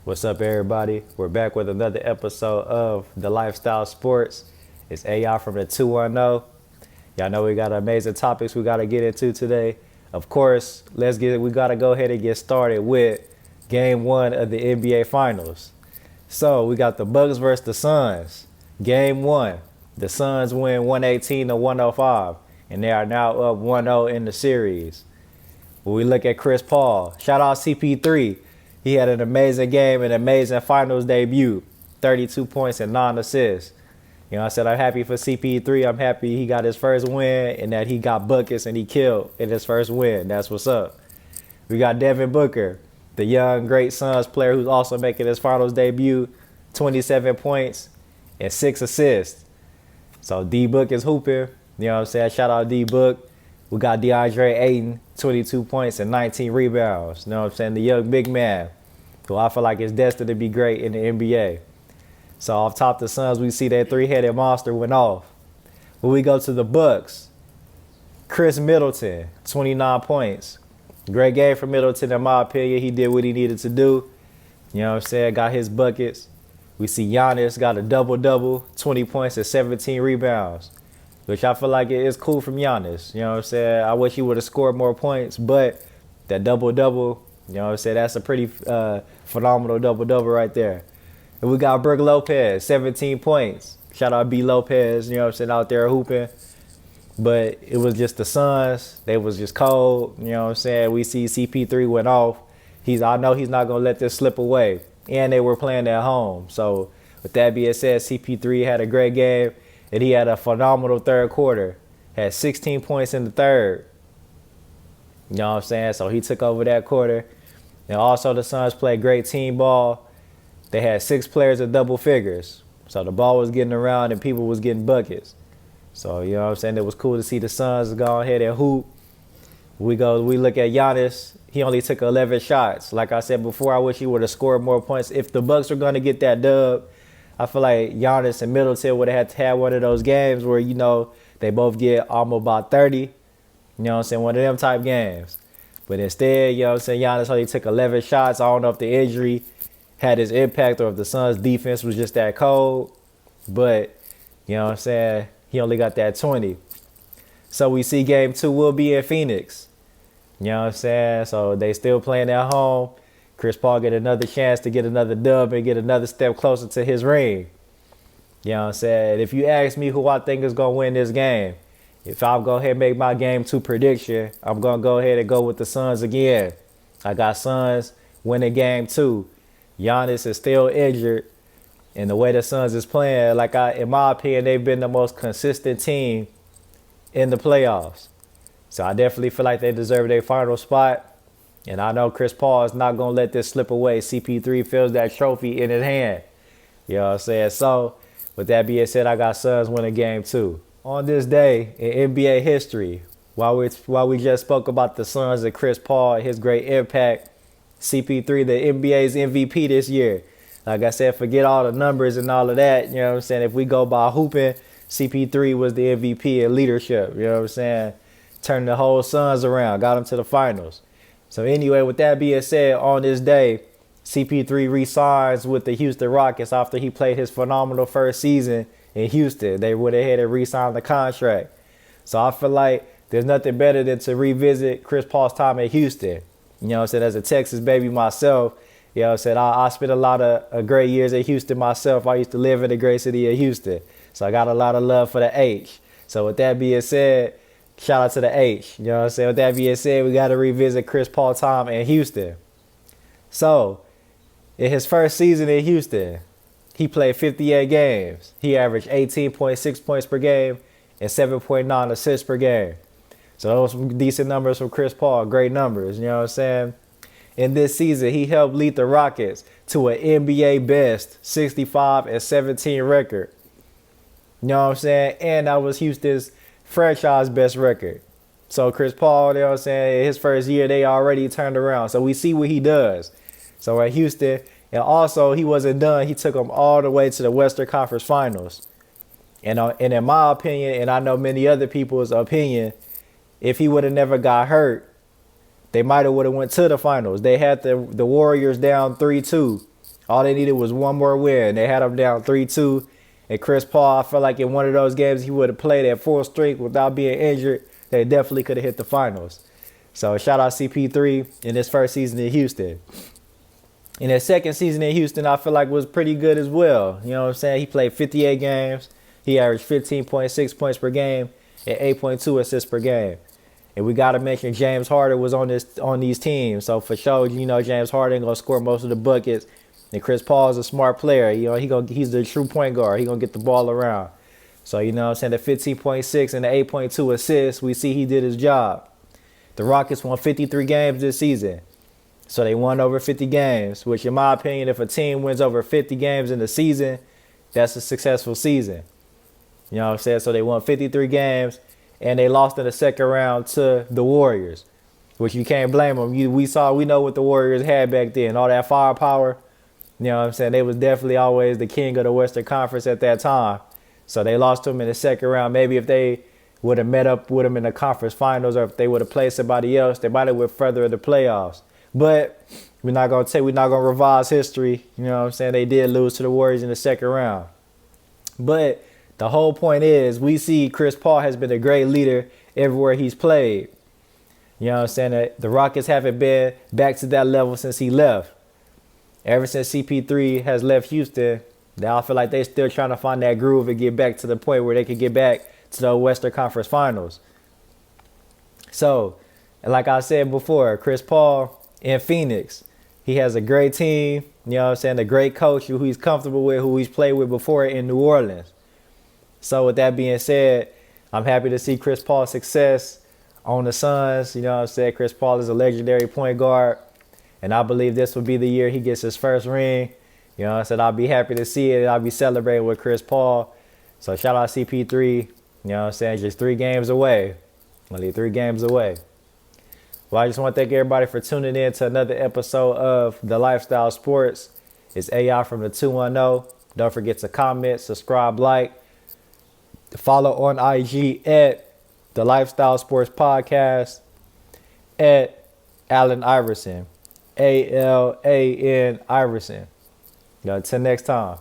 What's up, everybody? We're back with another episode of The Lifestyle Sports. It's AI from the 210. Y'all know we got amazing topics we got to get into today. Of course, we got to go ahead and get started with game one of the NBA Finals. So we got the Bucks versus the Suns. Game one. The Suns win 118 to 105, and they are now up 1-0 in the series. When we look at Chris Paul, shout out CP3. He had an amazing game, an amazing finals debut, 32 points and 9 assists. You know, I said I'm happy for CP3. I'm happy he got his first win and that he got buckets and he killed in his first win. That's what's up. We got Devin Booker, the young, great Suns player who's also making his finals debut, 27 points and 6 assists. So D-Book is hooping. You know what I'm saying? Shout out D-Book. We got DeAndre Ayton, 22 points and 19 rebounds. You know what I'm saying? The young big man, who I feel like is destined to be great in the NBA. So off top the Suns, we see that three-headed monster went off. When we go to the Bucks, Chris Middleton, 29 points. Great game for Middleton, in my opinion. He did what he needed to do. You know what I'm saying? Got his buckets. We see Giannis got a double-double, 20 points and 17 rebounds, which I feel like it is cool from Giannis. You know what I'm saying? I wish he would have scored more points, but that double-double, you know what I'm saying, that's a pretty phenomenal double-double right there. And we got Brook Lopez, 17 points. Shout out B. Lopez, you know what I'm saying, out there hooping. But it was just the Suns. They was just cold. You know what I'm saying? We see CP3 went off. I know he's not going to let this slip away. And they were playing at home. So with that being said, CP3 had a great game. And he had a phenomenal third quarter. Had 16 points in the third. You know what I'm saying? So he took over that quarter. And also the Suns played great team ball. They had 6 players at double figures. So the ball was getting around and people was getting buckets. So, you know what I'm saying? It was cool to see the Suns go ahead and hoop. We look at Giannis. He only took 11 shots. Like I said before, I wish he would have scored more points. If the Bucks were going to get that dub, I feel like Giannis and Middleton would have had to have one of those games where, you know, they both get almost about 30. You know what I'm saying? One of them type games. But instead, you know what I'm saying, Giannis only took 11 shots. I don't know if the injury had his impact or if the Suns' defense was just that cold. But, you know what I'm saying, he only got that 20. So we see game 2 will be in Phoenix. You know what I'm saying? So they still playing at home. Chris Paul get another chance to get another dub and get another step closer to his ring. You know what I'm saying? If you ask me who I think is going to win this game, if I'll go ahead and make my game 2 prediction, I'm going to go ahead and go with the Suns again. I got Suns winning game 2. Giannis is still injured. And the way the Suns is playing, in my opinion, they've been the most consistent team in the playoffs. So I definitely feel like they deserve their final spot. And I know Chris Paul is not going to let this slip away. CP3 feels that trophy in his hand. You know what I'm saying? So with that being said, I got Suns winning game 2. On this day in NBA history, while we just spoke about the Suns and Chris Paul and his great impact, CP3, the NBA's MVP this year. Like I said, forget all the numbers and all of that. You know what I'm saying? If we go by hooping, CP3 was the MVP in leadership. You know what I'm saying? Turned the whole Suns around, got them to the finals. So anyway, with that being said, on this day, CP3 re-signs with the Houston Rockets after he played his phenomenal first season in Houston. They went ahead and re-signed the contract. So I feel like there's nothing better than to revisit Chris Paul's time at Houston. You know what I'm saying? As a Texas baby myself, you know what I'm saying? I spent a lot of great years at Houston myself. I used to live in the great city of Houston. So I got a lot of love for the H. So with that being said, shout out to the H. You know what I'm saying? With that being said, we got to revisit Chris Paul time in Houston. So in his first season in Houston, he played 58 games. He averaged 18.6 points per game and 7.9 assists per game. So those were decent numbers from Chris Paul. Great numbers. You know what I'm saying? In this season, he helped lead the Rockets to an NBA best 65-17 record. You know what I'm saying? And that was Houston's franchise best record. So Chris Paul, you know what I'm saying, his first year, they already turned around. So we see what he does. So at Houston, and also he wasn't done. He took them all the way to the Western Conference Finals. And in my opinion, and I know many other people's opinion, if he would have never got hurt, they might have would have went to the finals. They had the Warriors down 3-2 All they needed was one more win. They had them down 3-2. And Chris Paul, I felt like in one of those games he would have played at full strength without being injured. They definitely could have hit the finals. So shout out CP3 in his first season in Houston. In his second season in Houston, I feel like was pretty good as well. You know what I'm saying? He played 58 games. He averaged 15.6 points per game and 8.2 assists per game. And we got to mention James Harden was on these teams. So for sure, you know, James Harden going to score most of the buckets. And Chris Paul is a smart player. You know, he's the true point guard. He going to get the ball around. So, you know what I'm saying, the 15.6 and the 8.2 assists, we see he did his job. The Rockets won 53 games this season. So they won over 50 games, which in my opinion, if a team wins over 50 games in the season, that's a successful season. You know what I'm saying? So they won 53 games, and they lost in the second round to the Warriors, which you can't blame them. We know what the Warriors had back then, all that firepower. You know what I'm saying? They was definitely always the king of the Western Conference at that time. So they lost to them in the second round. Maybe if they would have met up with them in the conference finals, or if they would have played somebody else, they might have went further in the playoffs. But we're not gonna revise history. You know what I'm saying? They did lose to the Warriors in the second round. But the whole point is we see Chris Paul has been a great leader everywhere he's played. You know what I'm saying? The Rockets haven't been back to that level since he left. Ever since CP3 has left Houston, I feel like they're still trying to find that groove and get back to the point where they can get back to the Western Conference Finals. So, like I said before, Chris Paul in Phoenix, he has a great team, you know what I'm saying, a great coach who he's comfortable with, who he's played with before in New Orleans. So with that being said, I'm happy to see Chris Paul's success on the Suns. You know what I'm saying? Chris Paul is a legendary point guard, and I believe this will be the year he gets his first ring. You know what I'm saying? I'll be happy to see it. I'll be celebrating with Chris Paul. So shout out CP3. You know what I'm saying? Just 3 games away. Only 3 games away. Well, I just want to thank everybody for tuning in to another episode of The Lifestyle Sports. It's AI from the 210. Don't forget to comment, subscribe, like. Follow on IG at The Lifestyle Sports Podcast, at Allen Iverson, ALAN Iverson. Until next time.